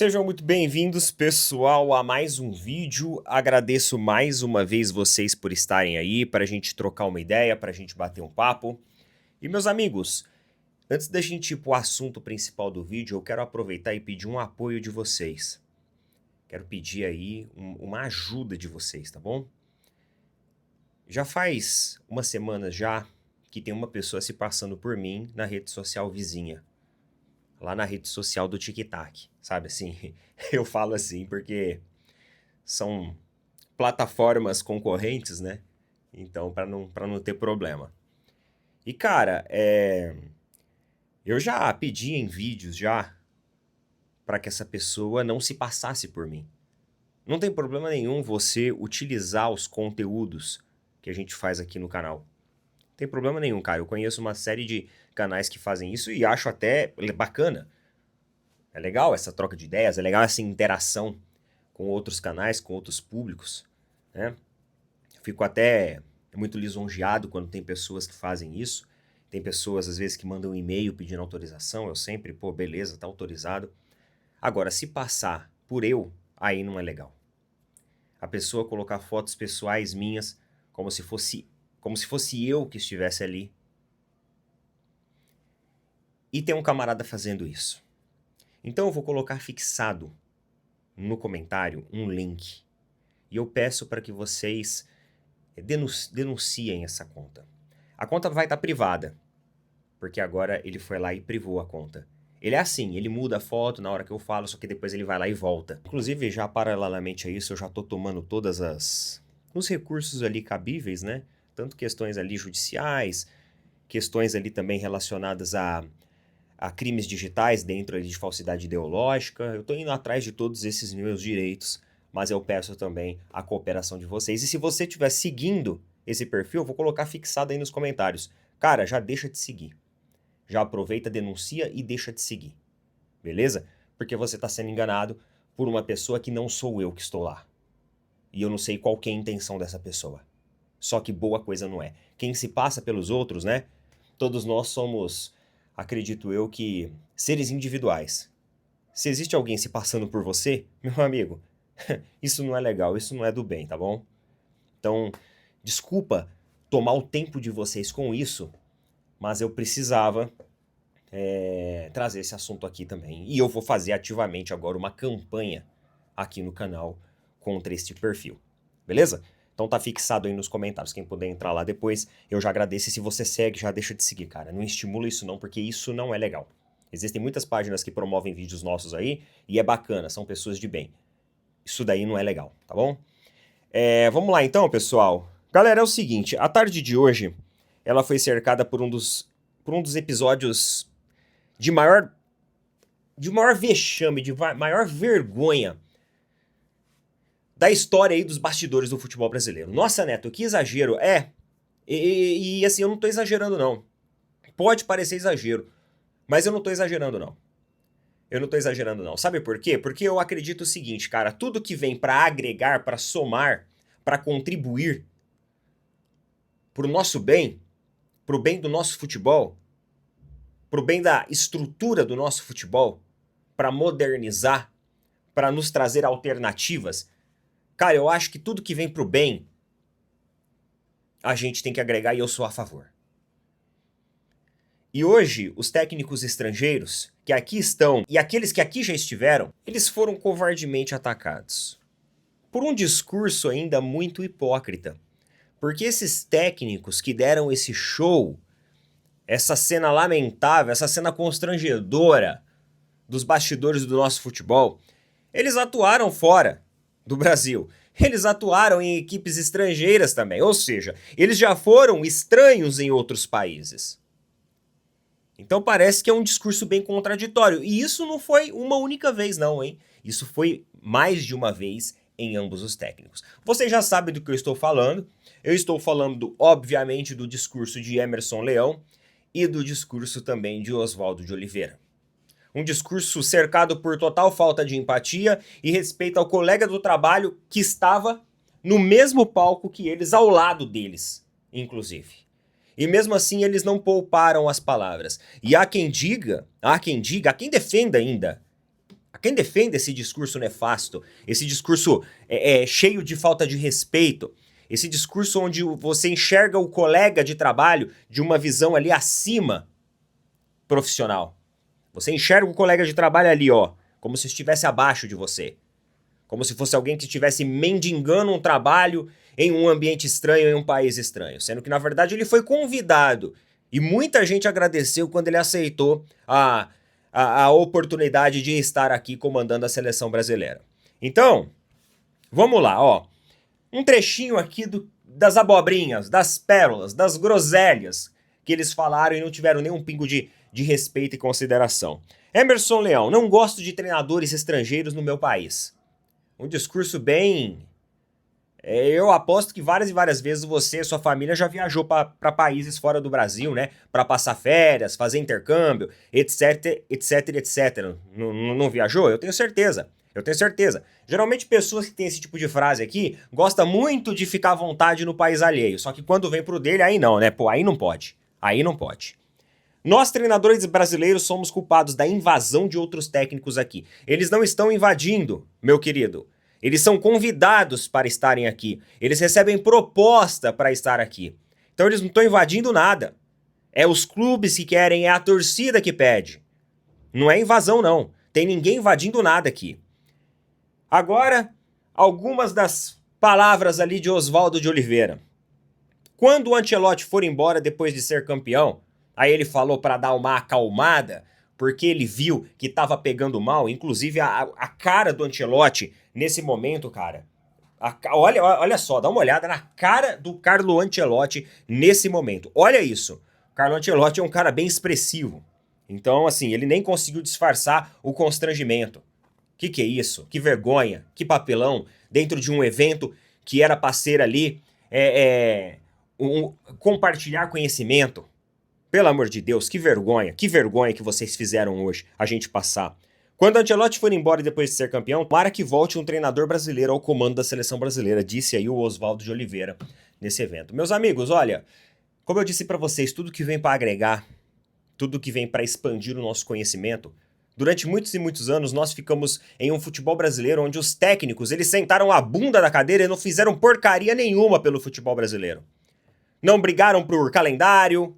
Sejam muito bem-vindos, pessoal, a mais um vídeo. Agradeço mais uma vez vocês por estarem aí, para a gente trocar uma ideia, para a gente bater um papo. E, meus amigos, antes da gente ir para o assunto principal do vídeo, eu quero aproveitar e pedir um apoio de vocês. Quero pedir aí uma ajuda de vocês, tá bom? Já faz uma semana já que tem uma pessoa se passando por mim na rede social vizinha. Lá na rede social do TikTok, sabe assim? Eu falo assim porque são plataformas concorrentes, né? Então, para não ter problema. E, cara, eu já pedi em vídeos já para que essa pessoa não se passasse por mim. Não tem problema nenhum você utilizar os conteúdos que a gente faz aqui no canal. Não tem problema nenhum, cara. Eu conheço uma série de canais que fazem isso e acho até bacana. É legal essa troca de ideias, é legal essa interação com outros canais, com outros públicos, né? Fico até muito lisonjeado quando tem pessoas que fazem isso. Tem pessoas, às vezes, que mandam um e-mail pedindo autorização. Eu sempre, pô, beleza, tá autorizado. Agora, se passar por eu, aí não é legal. A pessoa colocar fotos pessoais minhas como se fosse eu que estivesse ali. E tem um camarada fazendo isso. Então eu vou colocar fixado no comentário um link. E eu peço para que vocês denunciem essa conta. A conta vai estar privada, porque agora ele foi lá e privou a conta. Ele é assim, ele muda a foto na hora que eu falo, só que depois ele vai lá e volta. Inclusive, já paralelamente a isso, eu já estou tomando todos os recursos ali cabíveis, né? Tanto questões ali judiciais, questões ali também relacionadas a crimes digitais dentro ali de falsidade ideológica. Eu estou indo atrás de todos esses meus direitos, mas eu peço também a cooperação de vocês. E se você estiver seguindo esse perfil, eu vou colocar fixado aí nos comentários. Cara, já deixa de seguir. Já aproveita, denuncia e deixa de seguir. Beleza? Porque você está sendo enganado por uma pessoa que não sou eu que estou lá. E eu não sei qual que é a intenção dessa pessoa. Só que boa coisa não é. Quem se passa pelos outros, né? Todos nós somos, acredito eu, que seres individuais. Se existe alguém se passando por você, meu amigo, isso não é legal, isso não é do bem, tá bom? Então, desculpa tomar o tempo de vocês com isso, mas eu precisava trazer esse assunto aqui também. E eu vou fazer ativamente agora uma campanha aqui no canal contra este perfil, beleza? Então tá fixado aí nos comentários, quem puder entrar lá depois, eu já agradeço. E se você segue, já deixa de seguir, cara. Não estimula isso não, porque isso não é legal. Existem muitas páginas que promovem vídeos nossos aí, e é bacana, são pessoas de bem. Isso daí não é legal, tá bom? Vamos lá então, pessoal. Galera, é o seguinte, a tarde de hoje, ela foi cercada por um dos episódios de maior vexame, de maior vergonha da história aí dos bastidores do futebol brasileiro. Nossa, Neto, que exagero. E assim, eu não tô exagerando não. Pode parecer exagero, mas eu não tô exagerando não. Eu não tô exagerando não. Sabe por quê? Porque eu acredito o seguinte, cara, tudo que vem pra agregar, pra somar, pra contribuir pro nosso bem, pro bem do nosso futebol, pro bem da estrutura do nosso futebol, pra modernizar, pra nos trazer alternativas, cara, eu acho que tudo que vem pro bem, a gente tem que agregar e eu sou a favor. E hoje, os técnicos estrangeiros que aqui estão e aqueles que aqui já estiveram, eles foram covardemente atacados. Por um discurso ainda muito hipócrita. Porque esses técnicos que deram esse show, essa cena lamentável, essa cena constrangedora dos bastidores do nosso futebol, eles atuaram fora do Brasil. Eles atuaram em equipes estrangeiras também, ou seja, eles já foram estranhos em outros países. Então parece que é um discurso bem contraditório. E isso não foi uma única vez não, hein? Isso foi mais de uma vez em ambos os técnicos. Vocês já sabem do que eu estou falando. Eu estou falando, obviamente, do discurso de Emerson Leão e do discurso também de Oswaldo de Oliveira. Um discurso cercado por total falta de empatia e respeito ao colega do trabalho que estava no mesmo palco que eles, ao lado deles, inclusive. E mesmo assim eles não pouparam as palavras. E há quem diga, há quem defenda ainda A quem defende esse discurso nefasto, esse discurso cheio de falta de respeito, esse discurso onde você enxerga o colega de trabalho de uma visão ali acima profissional. Você enxerga o colega de trabalho ali, ó, como se estivesse abaixo de você. Como se fosse alguém que estivesse mendigando um trabalho em um ambiente estranho, em um país estranho. Sendo que, na verdade, ele foi convidado. E muita gente agradeceu quando ele aceitou a oportunidade de estar aqui comandando a seleção brasileira. Então, vamos lá, ó. Um trechinho aqui das abobrinhas, das pérolas, das groselhas que eles falaram e não tiveram nenhum pingo de respeito e consideração. Emerson Leão, não gosto de treinadores estrangeiros no meu país. Um discurso bem... eu aposto que várias e várias vezes você e sua família já viajou para países fora do Brasil, né? Para passar férias, fazer intercâmbio, etc, etc, etc. Não viajou? Eu tenho certeza. Eu tenho certeza. Geralmente pessoas que têm esse tipo de frase aqui gostam muito de ficar à vontade no país alheio. Só que quando vem pro dele, aí não, né? Pô, aí não pode. Aí não pode. Nós, treinadores brasileiros, somos culpados da invasão de outros técnicos aqui. Eles não estão invadindo, meu querido. Eles são convidados para estarem aqui. Eles recebem proposta para estar aqui. Então eles não estão invadindo nada. É os clubes que querem, é a torcida que pede. Não é invasão, não. Tem ninguém invadindo nada aqui. Agora, algumas das palavras ali de Oswaldo de Oliveira. Quando o Ancelotti for embora depois de ser campeão, aí ele falou para dar uma acalmada, porque ele viu que estava pegando mal, inclusive a cara do Ancelotti nesse momento, cara. Olha só, dá uma olhada na cara do Carlo Ancelotti nesse momento. Olha isso. O Carlo Ancelotti é um cara bem expressivo. Então, assim, ele nem conseguiu disfarçar o constrangimento. Que é isso? Que vergonha, que papelão, dentro de um evento que era para ser ali compartilhar conhecimento. Pelo amor de Deus, que vergonha que vocês fizeram hoje, a gente passar. Quando Ancelotti for embora depois de ser campeão, tomara que volte um treinador brasileiro ao comando da seleção brasileira, disse aí o Oswaldo de Oliveira nesse evento. Meus amigos, olha, como eu disse para vocês, tudo que vem para agregar, tudo que vem para expandir o nosso conhecimento, durante muitos e muitos anos nós ficamos em um futebol brasileiro onde os técnicos, eles sentaram a bunda da cadeira e não fizeram porcaria nenhuma pelo futebol brasileiro. Não brigaram por calendário,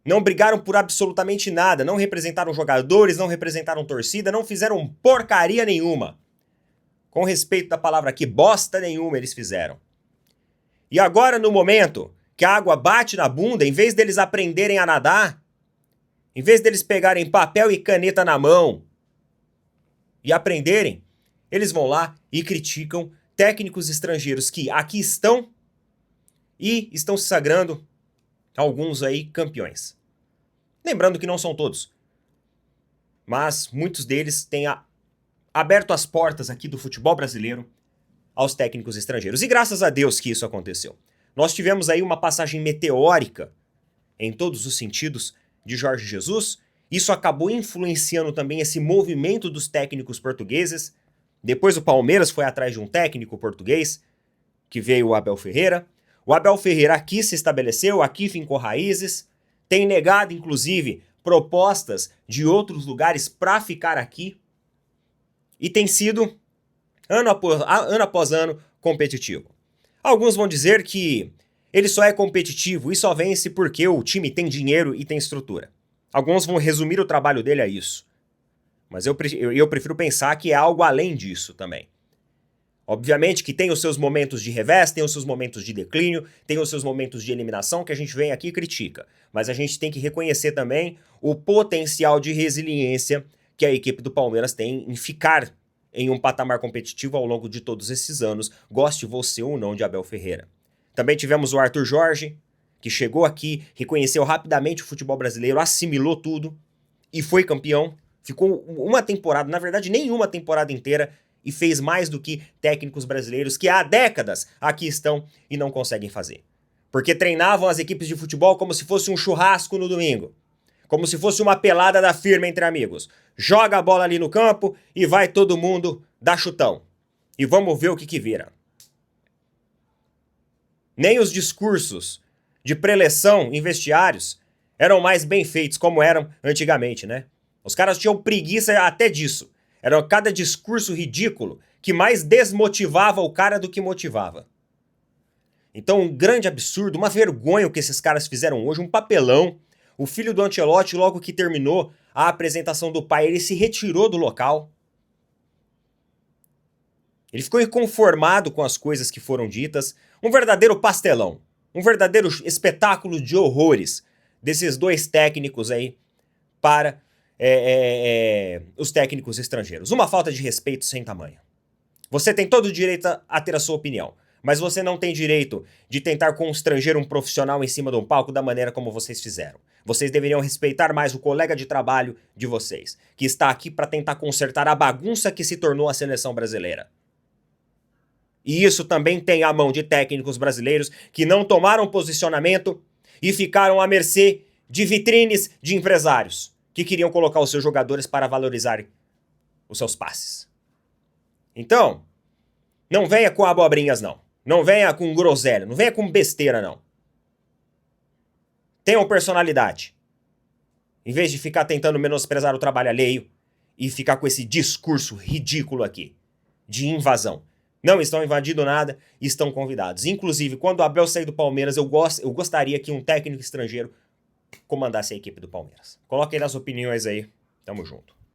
não brigaram por absolutamente nada, não representaram jogadores, não representaram torcida, não fizeram porcaria nenhuma. Com respeito da palavra aqui, bosta nenhuma eles fizeram. E agora, no momento que a água bate na bunda, em vez deles aprenderem a nadar, em vez deles pegarem papel e caneta na mão e aprenderem, eles vão lá e criticam técnicos estrangeiros que aqui estão e estão se sagrando alguns aí campeões. Lembrando que não são todos, mas muitos deles têm aberto as portas aqui do futebol brasileiro aos técnicos estrangeiros. E graças a Deus que isso aconteceu. Nós tivemos aí uma passagem meteórica, em todos os sentidos, de Jorge Jesus. Isso acabou influenciando também esse movimento dos técnicos portugueses. Depois o Palmeiras foi atrás de um técnico português, que veio o Abel Ferreira. O Abel Ferreira aqui se estabeleceu, aqui fincou raízes, tem negado, inclusive, propostas de outros lugares para ficar aqui e tem sido, ano após ano, competitivo. Alguns vão dizer que ele só é competitivo e só vence porque o time tem dinheiro e tem estrutura. Alguns vão resumir o trabalho dele a isso. Mas eu prefiro pensar que é algo além disso também. Obviamente que tem os seus momentos de revés, tem os seus momentos de declínio, tem os seus momentos de eliminação que a gente vem aqui e critica. Mas a gente tem que reconhecer também o potencial de resiliência que a equipe do Palmeiras tem em ficar em um patamar competitivo ao longo de todos esses anos, goste você ou não de Abel Ferreira. Também tivemos o Arthur Jorge, que chegou aqui, reconheceu rapidamente o futebol brasileiro, assimilou tudo e foi campeão. Ficou uma temporada, na verdade nenhuma temporada inteira, e fez mais do que técnicos brasileiros que há décadas aqui estão e não conseguem fazer. Porque treinavam as equipes de futebol como se fosse um churrasco no domingo. Como se fosse uma pelada da firma entre amigos. Joga a bola ali no campo e vai todo mundo dar chutão. E vamos ver o que vira. Nem os discursos de preleção em vestiários eram mais bem feitos como eram antigamente, né? Os caras tinham preguiça até disso. Era cada discurso ridículo que mais desmotivava o cara do que motivava. Então, um grande absurdo, uma vergonha o que esses caras fizeram hoje, um papelão. O filho do Ancelotti, logo que terminou a apresentação do pai, ele se retirou do local. Ele ficou inconformado com as coisas que foram ditas. Um verdadeiro pastelão. Um verdadeiro espetáculo de horrores desses dois técnicos aí para os técnicos estrangeiros. Uma falta de respeito sem tamanho. Você tem todo o direito a ter a sua opinião, mas você não tem direito de tentar constranger um profissional em cima de um palco da maneira como vocês fizeram. Vocês deveriam respeitar mais o colega de trabalho de vocês, que está aqui para tentar consertar a bagunça que se tornou a seleção brasileira. E isso também tem a mão de técnicos brasileiros que não tomaram posicionamento e ficaram à mercê de vitrines de empresários que queriam colocar os seus jogadores para valorizar os seus passes. Então, não venha com abobrinhas, não. Não venha com groselha, não venha com besteira, não. Tenham personalidade. Em vez de ficar tentando menosprezar o trabalho alheio e ficar com esse discurso ridículo aqui de invasão. Não estão invadindo nada e estão convidados. Inclusive, quando o Abel sair do Palmeiras, eu gostaria que um técnico estrangeiro comandasse a equipe do Palmeiras. Coloquem nas opiniões aí. Tamo junto.